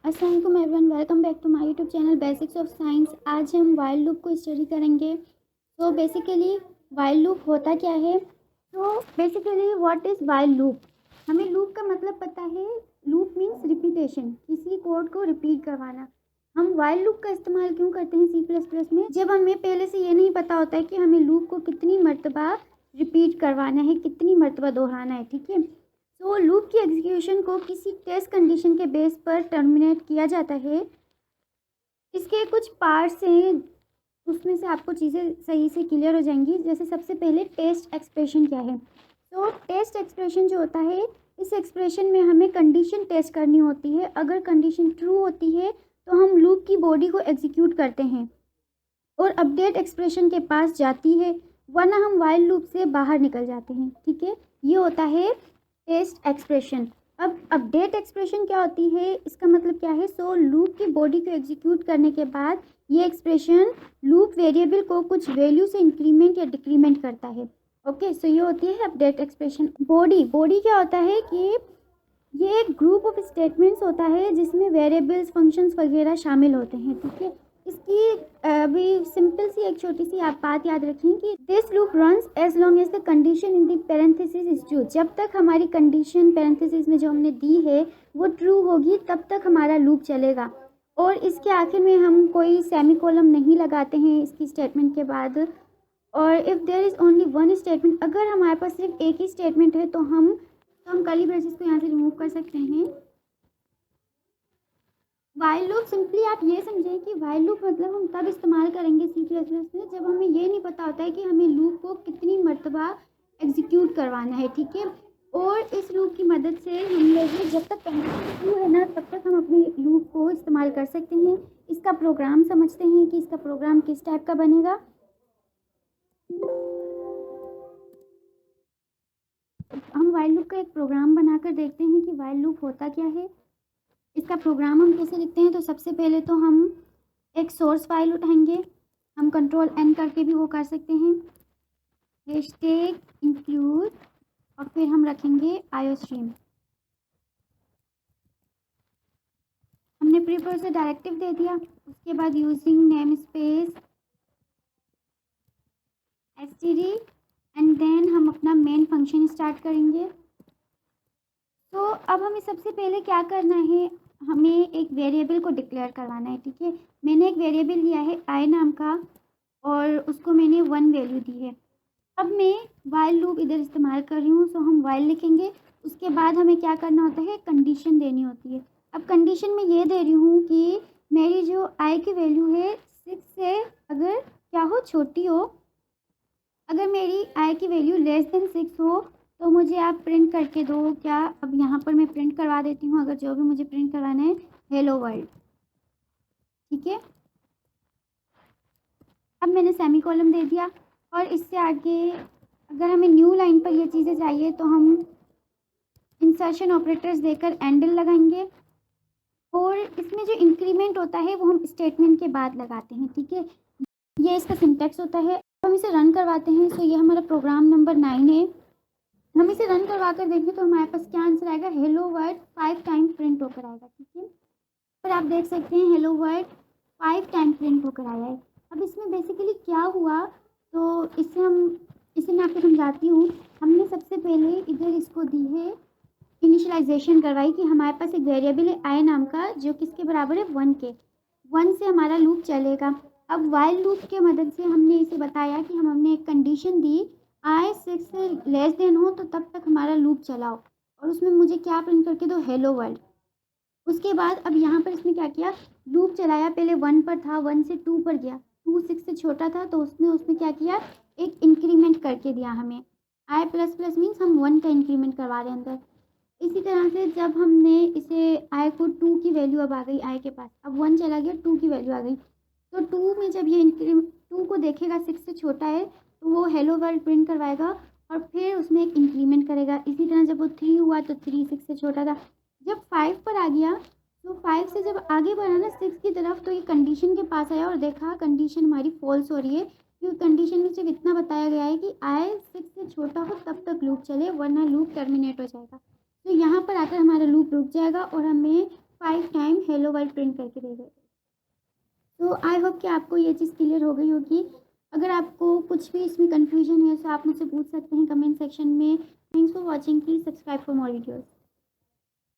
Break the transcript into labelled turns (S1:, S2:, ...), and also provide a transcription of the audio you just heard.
S1: अस्सलाम वालेकुम everyone, welcome back to my YouTube channel basics of science. आज हम वाइल लूप को स्टडी करेंगे। तो बेसिकली वाइल लूप होता क्या है? तो basically what is while loop? हमें लूप का मतलब पता है। लूप मीन्स रिपीटेशन, किसी कोड को रिपीट करवाना। हम वाइल लूप का इस्तेमाल क्यों करते हैं सी प्लस प्लस में? जब हमें पहले से ये नहीं पता होता है कि हमें लूप को कितनी मरतबा रिपीट करवाना है, कितनी मरतबा दोहराना है। ठीक है, तो लूप की एग्जीक्यूशन को किसी टेस्ट कंडीशन के बेस पर टर्मिनेट किया जाता है। इसके कुछ पार्ट्स हैं, उसमें से आपको चीज़ें सही से क्लियर हो जाएंगी। जैसे सबसे पहले टेस्ट एक्सप्रेशन क्या है? तो टेस्ट एक्सप्रेशन जो होता है, इस एक्सप्रेशन में हमें कंडीशन टेस्ट करनी होती है। अगर कंडीशन ट्रू होती है तो हम लूप की बॉडी को एग्जीक्यूट करते हैं और अपडेट एक्सप्रेशन के पास जाती है, वरना हम वाइल लूप से बाहर निकल जाते हैं। ठीक है, ये होता है टेस्ट एक्सप्रेशन। अब अपडेट एक्सप्रेशन क्या होती है, इसका मतलब क्या है? सो लूप की बॉडी को एग्जीक्यूट करने के बाद ये एक्सप्रेशन लूप वेरिएबल को कुछ वैल्यू से इंक्रीमेंट या डिक्रीमेंट करता है। ओके, सो ये होती है अपडेट एक्सप्रेशन। बॉडी क्या होता है कि ये एक ग्रुप ऑफ स्टेटमेंट्स होता है जिसमें वेरिएबल्स, फंक्शंस वगैरह शामिल होते हैं। ठीक है, इसकी अभी सिंपल सी एक छोटी सी आप बात याद रखें कि this loop runs as long as the condition in the parenthesis is true. जब तक हमारी कंडीशन पैरेंथेसिस में जो हमने दी है वो ट्रू होगी, तब तक हमारा लूप चलेगा। और इसके आखिर में हम कोई सेमीकोलन नहीं लगाते हैं इसकी स्टेटमेंट के बाद। और if there is only one statement, अगर हमारे पास सिर्फ एक ही स्टेटमेंट है तो हम कर्ली ब्रेसेस को यहाँ से रिमूव कर सकते हैं। वाइल लूप सिंपली आप ये समझें कि वाइल लूप मतलब हम तब इस्तेमाल करेंगे सी प्लस प्लस में जब हमें ये नहीं पता होता है कि हमें लूप को कितनी मरतबा एग्जीक्यूट करवाना है। ठीक है, और इस लूप की मदद से हम लोग जब तक कंडीशन ट्रू है ना, तब तक हम अपने लूप को इस्तेमाल कर सकते हैं। इसका प्रोग्राम समझते हैं कि इसका प्रोग्राम किस टाइप का बनेगा। हम वाइल लूप का एक प्रोग्राम बनाकर देखते हैं कि वाइल लूप होता क्या है। इसका प्रोग्राम हम कैसे लिखते हैं? तो सबसे पहले तो हम एक सोर्स फाइल उठाएंगे, हम कंट्रोल एन करके भी वो कर सकते हैं, हैशटैग इंक्लूड, और फिर हम रखेंगे आईओस्ट्रीम। हमने प्रीप्रोसेसर डायरेक्टिव दे दिया, उसके बाद using namespace STD and then हम अपना मेन फंक्शन स्टार्ट करेंगे। तो अब हमें सबसे पहले क्या करना है, हमें एक वेरिएबल को डिक्लेयर करवाना है। ठीक है, मैंने एक वेरिएबल लिया है आई नाम का और उसको मैंने 1 वैल्यू दी है। अब मैं वाइल लूप इधर इस्तेमाल कर रही हूँ, सो हम वाइल लिखेंगे। उसके बाद हमें क्या करना होता है, कंडीशन देनी होती है। अब कंडीशन में ये दे रही हूँ कि मेरी जो आई की वैल्यू है 6 से अगर क्या हो, छोटी हो। अगर मेरी आई की वैल्यू लेस देन 6 हो तो मुझे आप प्रिंट करके दो क्या। अब यहाँ पर मैं प्रिंट करवा देती हूँ, अगर जो भी मुझे प्रिंट करवाना है, हेलो वर्ल्ड। ठीक है, अब मैंने सेमी कॉलम दे दिया और इससे आगे अगर हमें न्यू लाइन पर ये चीज़ें चाहिए तो हम इंसर्शन ऑपरेटर्स देकर एंडल लगाएंगे। और इसमें जो इंक्रीमेंट होता है वो हम स्टेटमेंट के बाद लगाते हैं। ठीक है, ये इसका सिंटैक्स होता है। हम इसे रन करवाते हैं। सो ये हमारा प्रोग्राम नंबर 9 है। हम इसे रन करवा कर देखें तो हमारे पास क्या आंसर आएगा, हेलो वर्ल्ड 5 टाइम प्रिंट होकर आएगा। ठीक है, पर आप देख सकते हैं हेलो वर्ल्ड 5 टाइम प्रिंट होकर आया है। अब इसमें बेसिकली क्या हुआ, तो इसे मैं आपको समझाती हूँ। हमने सबसे पहले इधर इसको दी है इनिशियलाइजेशन करवाई कि हमारे पास एक वेरिएबल है आई नाम का जो किसके बराबर है, 1 के। 1 से हमारा लूप चलेगा। अब वाइल लूप के मदद से हमने इसे बताया कि हमने एक कंडीशन दी, आई 6 से लेस देन हो तो तब तक हमारा लूप चलाओ, और उसमें मुझे क्या प्रिंट करके दो, हेलो वर्ल्ड। उसके बाद अब यहाँ पर इसने क्या किया, लूप चलाया। पहले 1 पर था, 1 से 2 पर गया, 2 6 से छोटा था तो उसने उसमें क्या किया, एक इंक्रीमेंट करके दिया हमें। आई प्लस प्लस मीन्स हम 1 का इंक्रीमेंट करवा रहे हैं अंदर। इसी तरह से जब हमने इसे आई को 2 की वैल्यू अब आ गई आई के पास, अब 1 चला गया, 2 की वैल्यू आ गई, तो 2 में जब ये 2 को देखेगा 6 से छोटा है तो वो हेलो वर्ल्ड प्रिंट करवाएगा और फिर उसमें एक इंक्रीमेंट करेगा। इसी तरह जब वो 3 हुआ तो 3 6 से छोटा था। जब 5 पर आ गया तो 5 से जब आगे बढ़ा ना 6 की तरफ, तो ये कंडीशन के पास आया और देखा कंडीशन हमारी फॉल्स हो रही है, क्योंकि कंडीशन में सिर्फ इतना बताया गया है कि आई 6 से छोटा हो तब तक लूप चले, वरना लूप टर्मिनेट हो जाएगा। तो यहाँ पर आकर हमारा लूप रुक जाएगा और हमें 5 टाइम हेलो वर्ल्ड प्रिंट करके देगा। तो आई होप कि आपको ये चीज़ क्लियर हो गई होगी। अगर आपको कुछ भी इसमें कन्फ्यूजन है तो आप मुझसे पूछ सकते हैं कमेंट सेक्शन में। Thanks for watching, please subscribe for more videos.